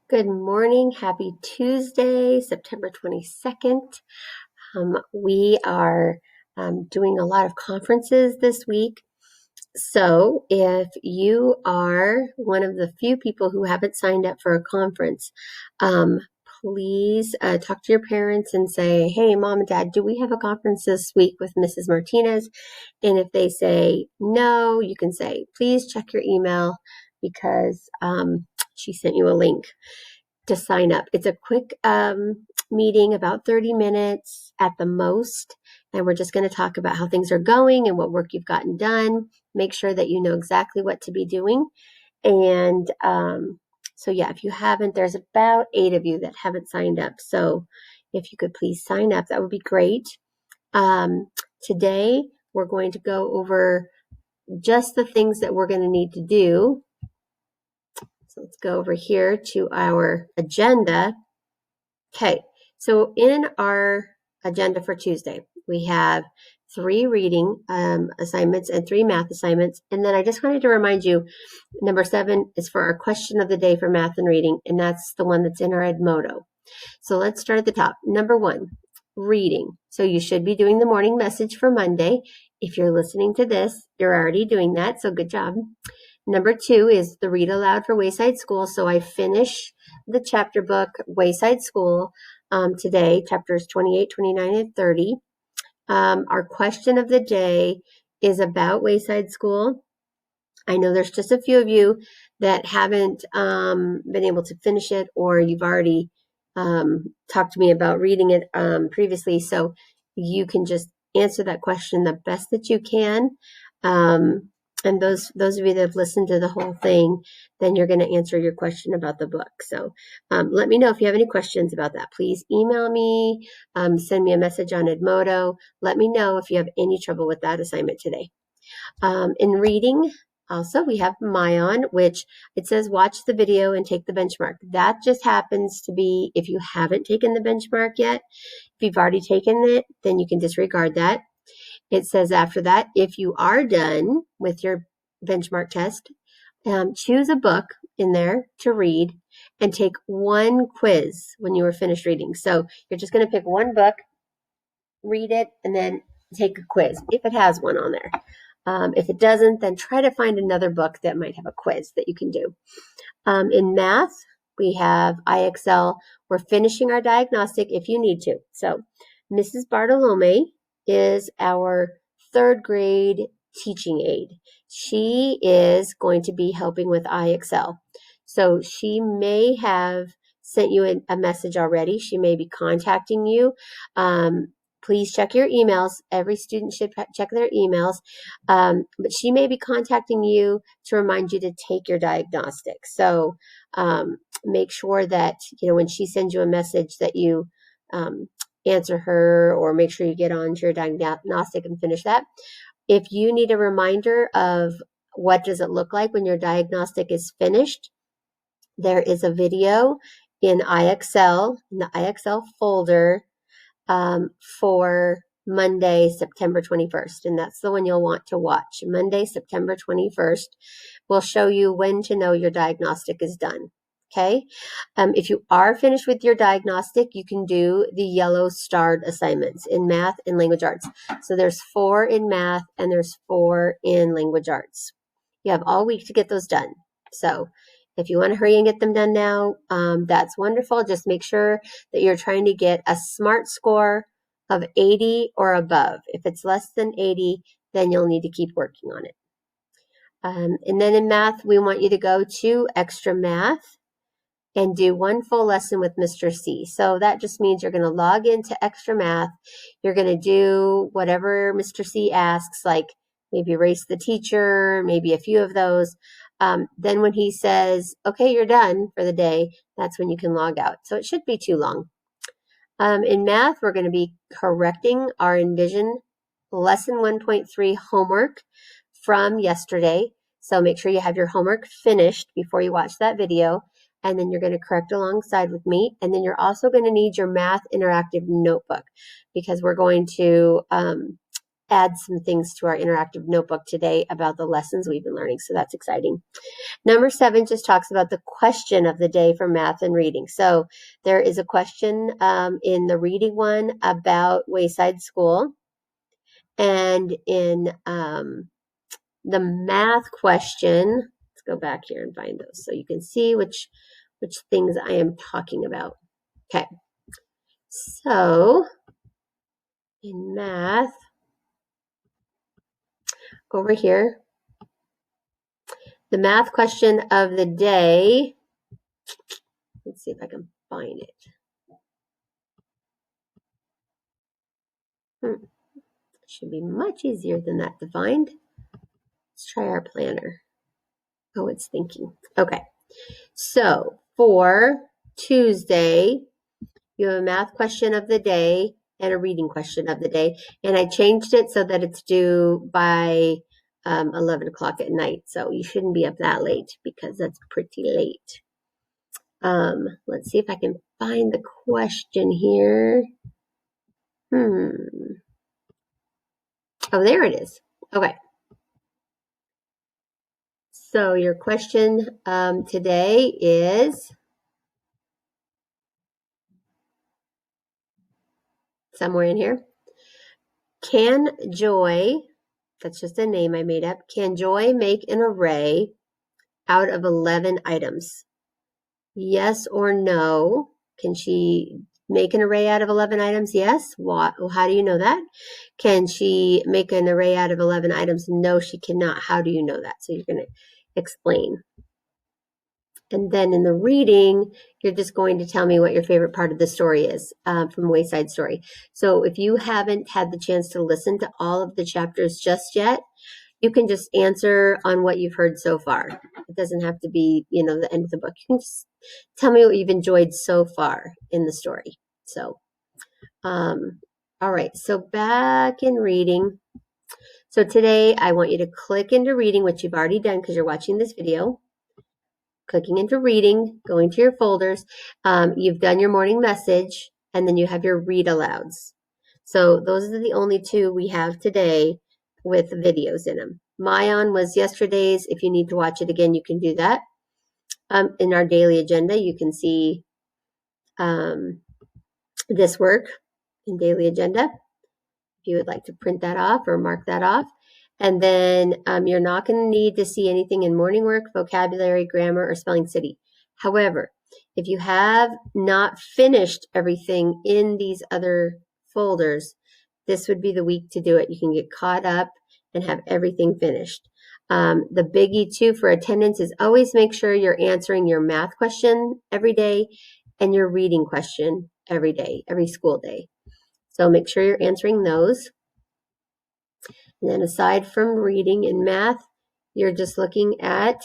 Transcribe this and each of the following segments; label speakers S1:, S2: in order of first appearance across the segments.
S1: Good morning. Happy Tuesday, September 22nd. We are doing a lot of conferences this week. So if you are one of the few people who haven't signed up for a conference, please talk to your parents and say, hey, Mom and Dad, do we have a conference this week with Mrs. Martinez? And if they say no, you can say, please check your email because she sent you a link to sign up. It's a quick meeting, about 30 minutes at the most. And we're just going to talk about how things are going and what work you've gotten done. Make sure that you know exactly what to be doing. And so, yeah, if you haven't, there's about 8 of you that haven't signed up. So if you could please sign up, that would be great. Today, we're going to go over just the things that we're going to need to do. So let's go over here to our agenda. Okay, so in our agenda for Tuesday, we have 3 reading assignments and 3 math assignments. And then I just wanted to remind you, number 7 is for our question of the day for math and reading, and that's the one that's in our Edmodo. So let's start at the top. Number 1, reading. So you should be doing the morning message for Monday. If you're listening to this, you're already doing that, so good job. Number 2 is the read aloud for Wayside School. So I finish the chapter book, Wayside School, today, chapters 28, 29, and 30. Our question of the day is about Wayside School. I know there's just a few of you that haven't been able to finish it, or you've already talked to me about reading it previously. So you can just answer that question the best that you can. And those of you that have listened to the whole thing, then you're going to answer your question about the book. So let me know if you have any questions about that. Please email me, send me a message on Edmodo. Let me know if you have any trouble with that assignment today. In reading, also, we have Mayan, which it says watch the video and take the benchmark. That just happens to be if you haven't taken the benchmark yet. If you've already taken it, then you can disregard that. It says after that, if you are done with your benchmark test, choose a book in there to read and take one quiz when you are finished reading. So you're just going to pick one book, read it, and then take a quiz if it has one on there. If it doesn't, then try to find another book that might have a quiz that you can do. In math, we have IXL. We're finishing our diagnostic if you need to. So Mrs. Bartolome is our 3rd grade teaching aide. She is going to be helping with IXL. So she may have sent you a message already. She may be contacting you. Please check your emails. Every student should check their emails. But she may be contacting you to remind you to take your diagnostic. So make sure that, when she sends you a message that you answer her, or make sure you get on to your diagnostic and finish that. If you need a reminder of what does it look like when your diagnostic is finished, there is a video in IXL, in the IXL folder, for Monday, September 21st. And that's the one you'll want to watch. Monday, September 21st will show you when to know your diagnostic is done. Okay. If you are finished with your diagnostic, you can do the yellow starred assignments in math and language arts. So there's 4 in math and there's 4 in language arts. You have all week to get those done. So if you want to hurry and get them done now, that's wonderful. Just make sure that you're trying to get a SMART score of 80 or above. If it's less than 80, then you'll need to keep working on it. And then in math, we want you to go to Extra Math and do 1 full lesson with Mr. C. So that just means you're going to log into Extra Math. You're going to do whatever Mr. C asks, like maybe erase the teacher, maybe a few of those. Then when he says, okay, you're done for the day, that's when you can log out. So it shouldn't be too long. In math, we're going to be correcting our Envision Lesson 1.3 homework from yesterday. So make sure you have your homework finished before you watch that video. And then you're going to correct alongside with me. And then you're also going to need your math interactive notebook, because we're going to add some things to our interactive notebook today about the lessons we've been learning. So that's exciting. Number 7 just talks about the question of the day for math and reading. So there is a question in the reading one about Wayside School. And in the math question, let's go back here and find those so you can see which things I am talking about. Okay. So in math, over here, the math question of the day, let's see if I can find it. Should be much easier than that to find. Let's try our planner. Oh, it's thinking. Okay. So for Tuesday, you have a math question of the day and a reading question of the day. And I changed it so that it's due by 11 o'clock at night. So you shouldn't be up that late because that's pretty late. Let's see if I can find the question here. Oh, there it is. Okay. So your question today is somewhere in here. Can Joy, that's just a name I made up, can Joy make an array out of 11 items? Yes or no? Can she make an array out of 11 items? Yes. What? Well, how do you know that? Can she make an array out of 11 items? No, she cannot. How do you know that? So you're going to explain. And then in the reading, you're just going to tell me what your favorite part of the story is from Wayside Story. So if you haven't had the chance to listen to all of the chapters just yet, you can just answer on what you've heard so far. It doesn't have to be, the end of the book. You can just tell me what you've enjoyed so far in the story. So, all right. So back in reading. So today I want you to click into reading, which you've already done because you're watching this video. Clicking into reading, going to your folders. You've done your morning message, and then you have your read alouds. So those are the only two we have today with videos in them. Mayan was yesterday's. If you need to watch it again, you can do that. In our daily agenda, you can see this work in daily agenda. If you would like to print that off or mark that off. And then you're not going to need to see anything in morning work, vocabulary, grammar, or spelling city. However, if you have not finished everything in these other folders, this would be the week to do it. You can get caught up and have everything finished. The biggie too for attendance is always make sure you're answering your math question every day and your reading question every day, every school day. So make sure you're answering those. And then aside from reading and math, you're just looking at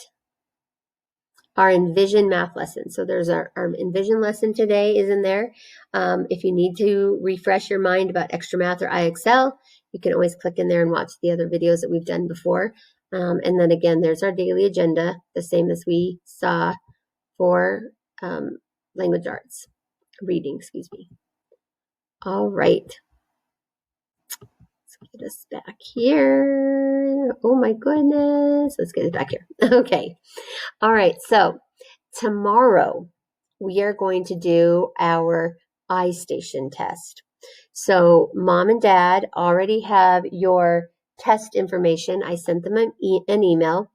S1: our Envision math lesson. So there's our Envision lesson today is in there. If you need to refresh your mind about extra math or IXL, you can always click in there and watch the other videos that we've done before. And then again, there's our daily agenda, the same as we saw for language arts, reading, excuse me. All right. Get us back here. Oh my goodness. Let's get it back here. Okay. All right. So tomorrow we are going to do our iStation test. So mom and dad already have your test information. I sent them an email,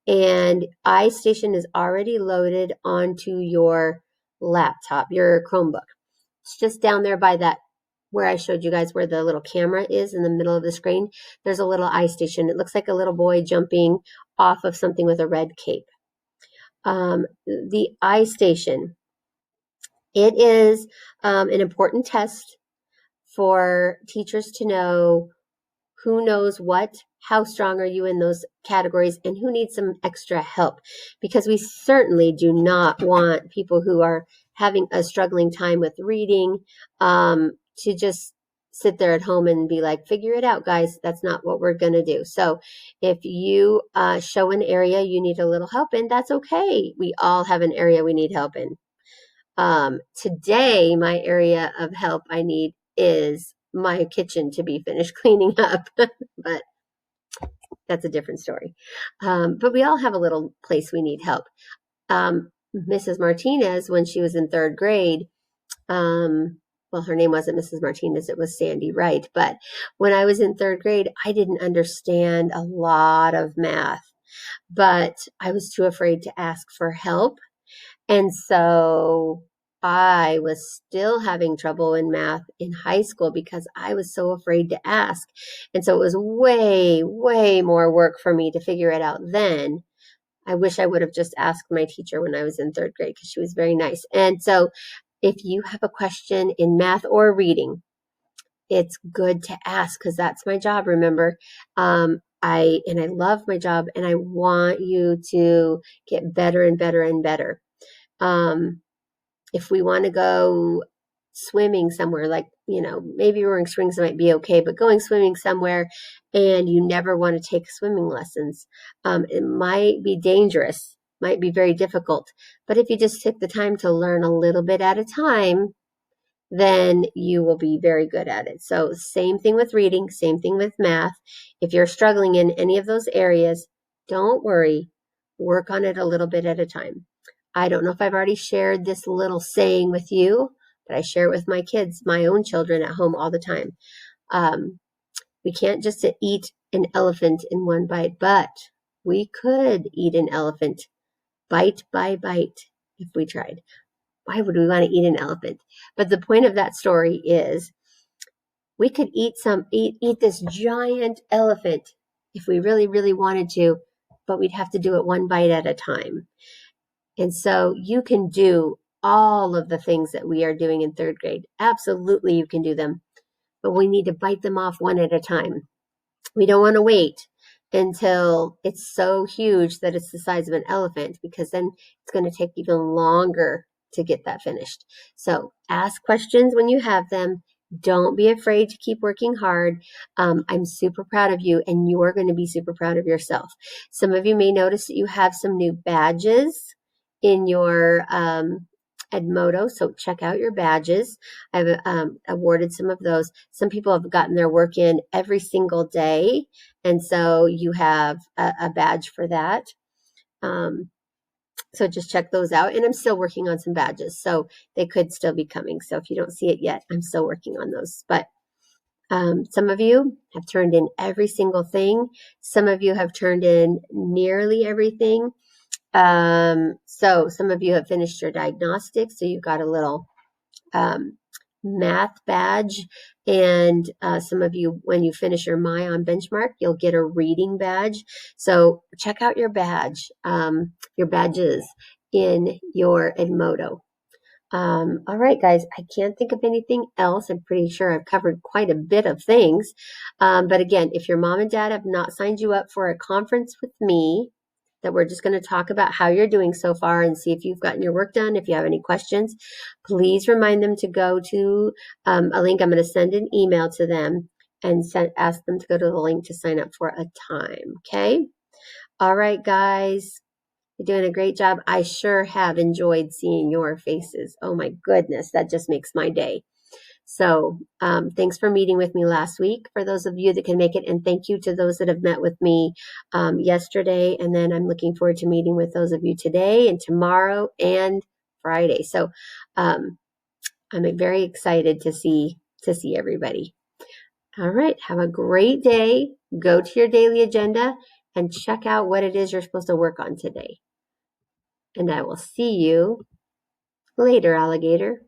S1: and iStation is already loaded onto your laptop, your Chromebook. It's just down there by that where I showed you guys where the little camera is in the middle of the screen. There's a little iStation. It looks like a little boy jumping off of something with a red cape. The iStation, it is an important test for teachers to know who knows what, how strong are you in those categories, and who needs some extra help. Because we certainly do not want people who are having a struggling time with reading to just sit there at home and be like, figure it out, guys. That's not what we're going to do. So if you show an area you need a little help in, that's okay. We all have an area we need help in. Today, my area of help I need is my kitchen to be finished cleaning up, but that's a different story. But we all have a little place we need help. Mrs. Martinez, when she was in third grade, well, her name wasn't Mrs. Martinez, it was Sandy Wright. But when I was in third grade, I didn't understand a lot of math, but I was too afraid to ask for help. And so I was still having trouble in math in high school because I was so afraid to ask. And so it was way, way more work for me to figure it out then. I wish I would have just asked my teacher when I was in third grade because she was very nice. And so if you have a question in math or reading, it's good to ask because that's my job, remember. I love my job and I want you to get better and better and better. If we want to go swimming somewhere, like, maybe Roaring Springs might be okay, but going swimming somewhere and you never want to take swimming lessons, it might be dangerous, might be very difficult. But if you just took the time to learn a little bit at a time, then you will be very good at it. So same thing with reading, same thing with math. If you're struggling in any of those areas, don't worry, work on it a little bit at a time. I don't know if I've already shared this little saying with you, but I share it with my kids, my own children at home all the time. We can't just eat an elephant in one bite, but we could eat an elephant bite by bite if we tried. Why would we want to eat an elephant? But the point of that story is we could eat this giant elephant if we really, really wanted to, but we'd have to do it one bite at a time. And so you can do all of the things that we are doing in third grade. Absolutely, you can do them, but we need to bite them off one at a time. We don't want to wait until it's so huge that it's the size of an elephant, because then it's going to take even longer to get that finished. So ask questions when you have them. Don't be afraid to keep working hard. I'm super proud of you, and you're going to be super proud of yourself. Some of you may notice that you have some new badges in your Edmodo, so check out your badges. I've awarded some of those. Some people have gotten their work in every single day, and so you have a badge for that. So just check those out. And I'm still working on some badges, so they could still be coming. So if you don't see it yet, I'm still working on those. But some of you have turned in every single thing. Some of you have turned in nearly everything. So some of you have finished your diagnostics, so you got a little math badge, and some of you, when you finish your MyOn benchmark, you'll get a reading badge. So check out your badges in your Edmodo. All right, guys, I can't think of anything else. I'm pretty sure I've covered quite a bit of things. But again, if your mom and dad have not signed you up for a conference with me, that we're just going to talk about how you're doing so far and see if you've gotten your work done. If you have any questions, please remind them to go to a link. I'm going to send an email to them and ask them to go to the link to sign up for a time. Okay. All right, guys. You're doing a great job. I sure have enjoyed seeing your faces. Oh my goodness, that just makes my day. So thanks for meeting with me last week, for those of you that can make it, and thank you to those that have met with me yesterday. And then I'm looking forward to meeting with those of you today and tomorrow and Friday. So I'm very excited to see everybody. All right, have a great day. Go to your daily agenda and check out what it is you're supposed to work on today. And I will see you later, alligator.